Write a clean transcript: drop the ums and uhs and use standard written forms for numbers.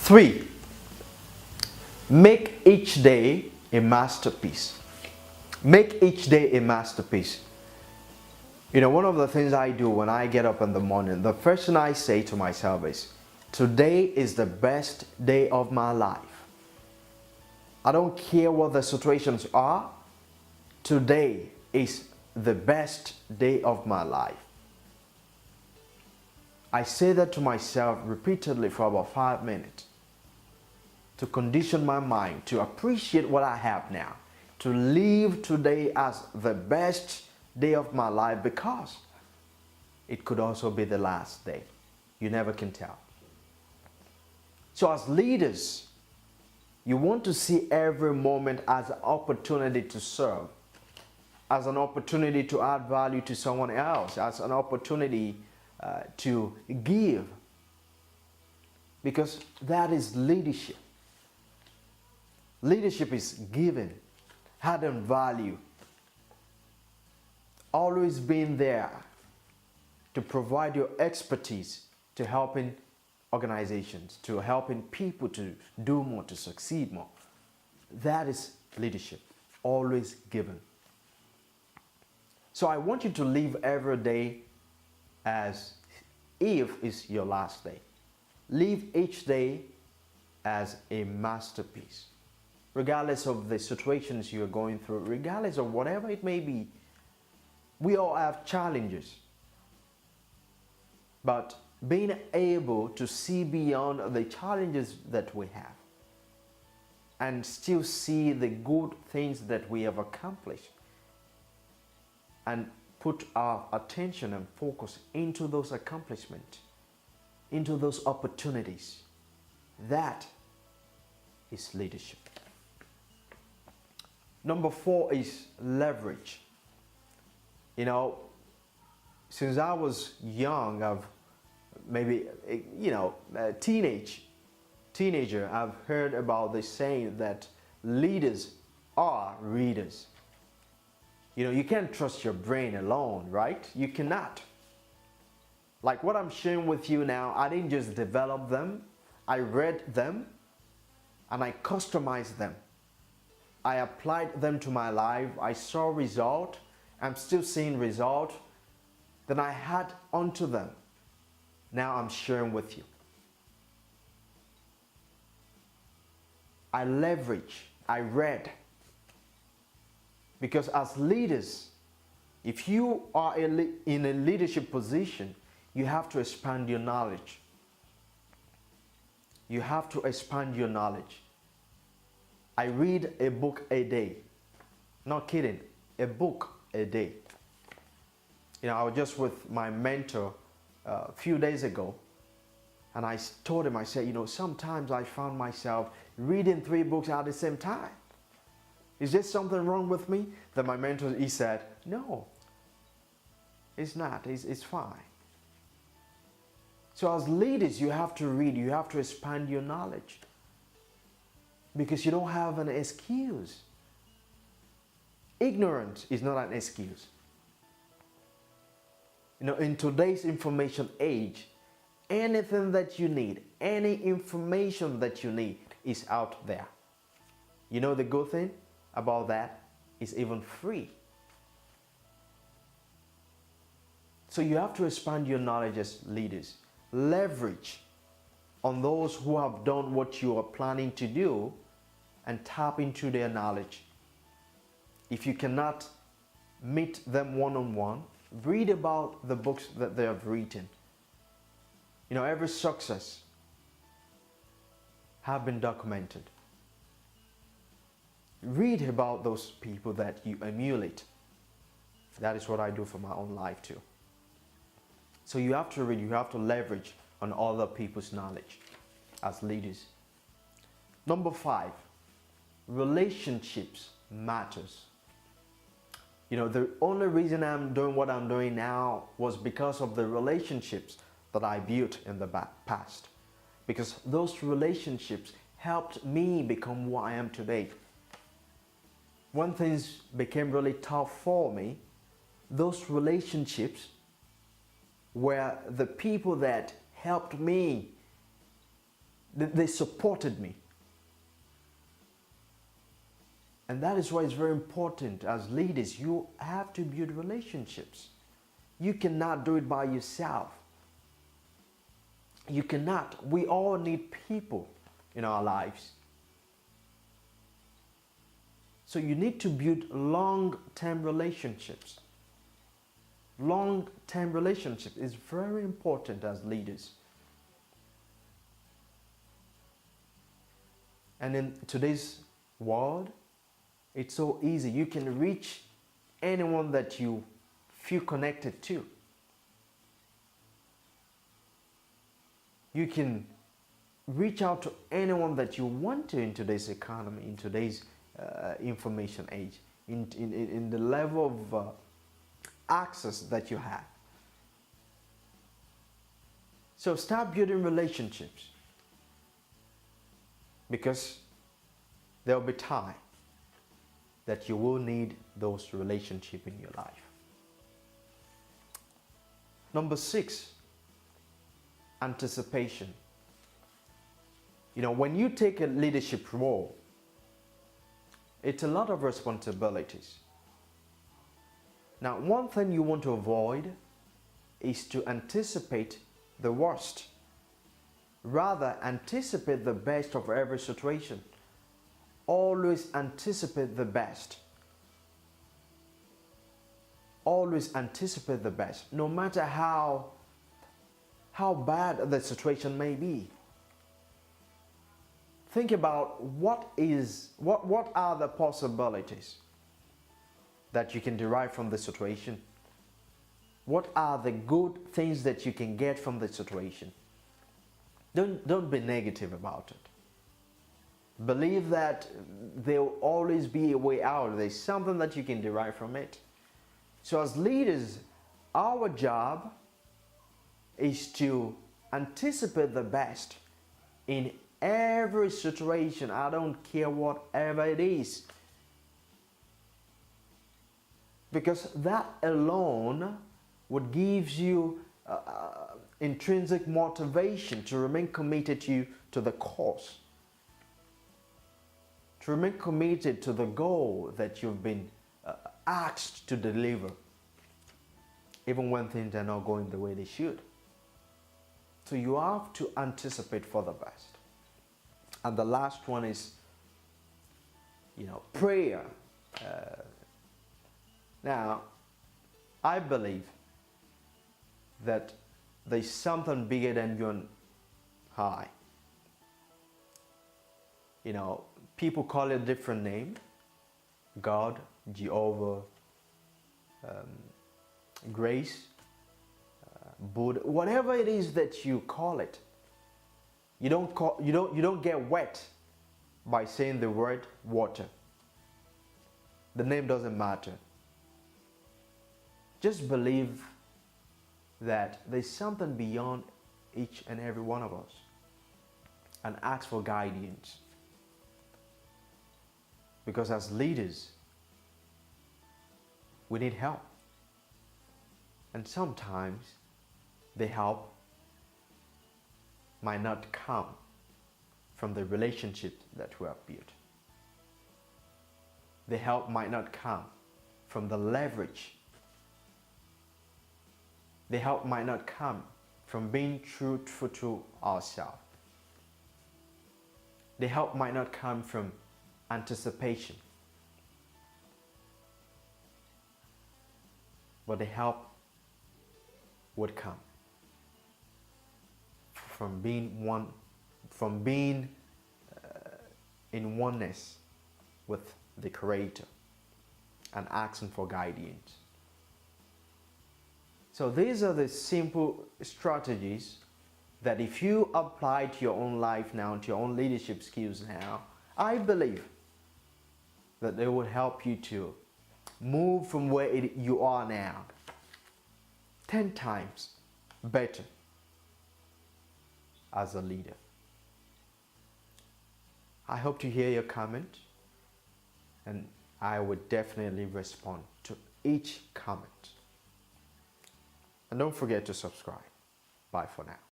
3. Make each day a masterpiece. Make each day a masterpiece. One of the things I do when I get up in the morning, the first thing I say to myself is, today is the best day of my life. I don't care what the situations are. Today is the best day of my life. I say that to myself repeatedly for about 5 minutes to condition my mind to appreciate what I have now, to live today as the best day of my life, because it could also be the last day. You never can tell. So as leaders, you want to see every moment as an opportunity to serve, as an opportunity to add value to someone else, as an opportunity to give, because that is leadership. Leadership is giving, adding value, always being there to provide your expertise to helping organizations, to helping people to do more, to succeed more. That is leadership, always giving. So I want you to live every day as if it's your last day. Live each day as a masterpiece. Regardless of the situations you're going through, regardless of whatever it may be, we all have challenges. But being able to see beyond the challenges that we have and still see the good things that we have accomplished and put our attention and focus into those accomplishments, into those opportunities, that is leadership. Number 4 is leverage. Since I was young, I've maybe, a teenager, I've heard about this saying that leaders are readers. You can't trust your brain alone, right? You cannot. Like what I'm sharing with you now, I didn't just develop them. I read them and I customized them. I applied them to my life. I saw result. I'm still seeing result. Then I had onto them. Now I'm sharing with you. I leverage. I read. Because as leaders, if you are in a leadership position, you have to expand your knowledge. You have to expand your knowledge. I read a book a day. Not kidding. A book a day. I was just with my mentor a few days ago, and I told him, I said, sometimes I found myself reading 3 books at the same time. Is there something wrong with me? Then my mentor, he said, no, it's not. It's fine. So as leaders, you have to read. You have to expand your knowledge. Because you don't have an excuse. Ignorance is not an excuse. In today's information age, anything that you need, any information that you need is out there. The good thing about that is even free. So you have to expand your knowledge as leaders. Leverage on those who have done what you are planning to do and tap into their knowledge. If you cannot meet them one-on-one, read about the books that they have written. Every success have been documented. Read about those people that you emulate. That is what I do for my own life too. So you have to read, you have to leverage on other people's knowledge as leaders. Number 5, relationships matters. The only reason I'm doing what I'm doing now was because of the relationships that I built in the past. Because those relationships helped me become who I am today. When things became really tough for me, those relationships were the people that helped me They supported me. And that is why it's very important as leaders, you have to build relationships. You cannot do it by yourself. You cannot. We all need people in our lives. So you need to build long-term relationships. Long-term relationship is very important as leaders. And in today's world, it's so easy. You can reach anyone that you feel connected to. You can reach out to anyone that you want to in today's economy, in today's information age, in the level of access that you have. So start building relationships, because there will be time that you will need those relationships in your life. Number 6, anticipation. You know, when you take a leadership role, it's a lot of responsibilities. Now, one thing you want to avoid is to anticipate the worst. Rather, anticipate the best of every situation. Always anticipate the best. Always anticipate the best, no matter how bad the situation may be. Think about what are the possibilities that you can derive from the situation. What are the good things that you can get from the situation? Don't be negative about it. Believe that there will always be a way out. There's something that you can derive from it. So as leaders, our job is to anticipate the best in every situation. I don't care whatever it is. Because that alone would give you intrinsic motivation to remain committed to the cause. To remain committed to the goal that you've been asked to deliver, even when things are not going the way they should. So you have to anticipate for the best. And the last one is, prayer. Now, I believe that there's something bigger than you and I. People call it a different name. God, Jehovah, grace, Buddha, whatever it is that you call it. You don't get wet by saying the word water. The name doesn't matter. Just believe that there's something beyond each and every one of us, and ask for guidance. Because as leaders, we need help. And sometimes the help might not come from the relationship that we have built. The help might not come from the leverage. The help might not come from being truthful to ourselves. The help might not come from anticipation. But the help would come from being in oneness with the Creator and asking for guidance. So these are the simple strategies that if you apply to your own life now, to your own leadership skills now, I believe that they will help you to move from where you are now 10 times better as a leader. I hope to hear your comment, and I would definitely respond to each comment. And don't forget to subscribe. Bye for now.